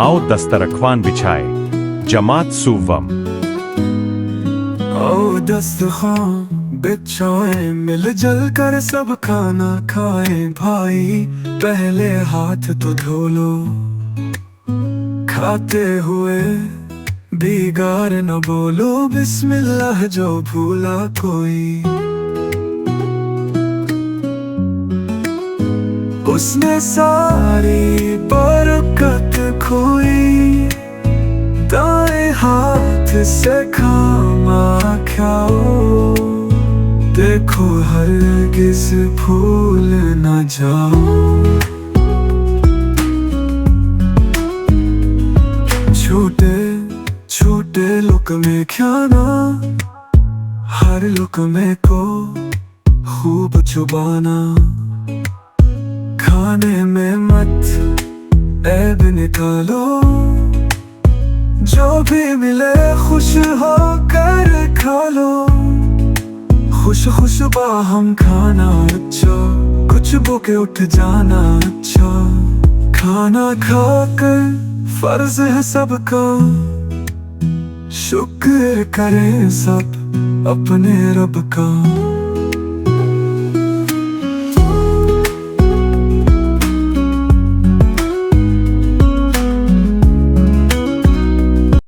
आओ दस्तरख्वान बिछाए, जमात सुवम। आओ दस्तरख्वान बिछाए, मिल जल कर सब खाना खाए भाई। पहले हाथ तो धो लो, खाते हुए बिगाड़ न बोलो बिस्मिल्लाह जो भूला कोई। उसने सारी बरकत खोई, दाएं हाथ से खाना खाओ। देखो हरगिज़ भूल न जाओ। छोटे छोटे लुक़मे खाना, हर लुक़मे को खूब चबाना। खाने में मत ऐब निकालो, जो भी मिले खुश होकर खा लो। खुश खुश बाहम खाना अच्छा, कुछ भूखे उठ जाना अच्छा। खाना खाकर फर्ज है सबका, शुक्र करें सब अपने रब का।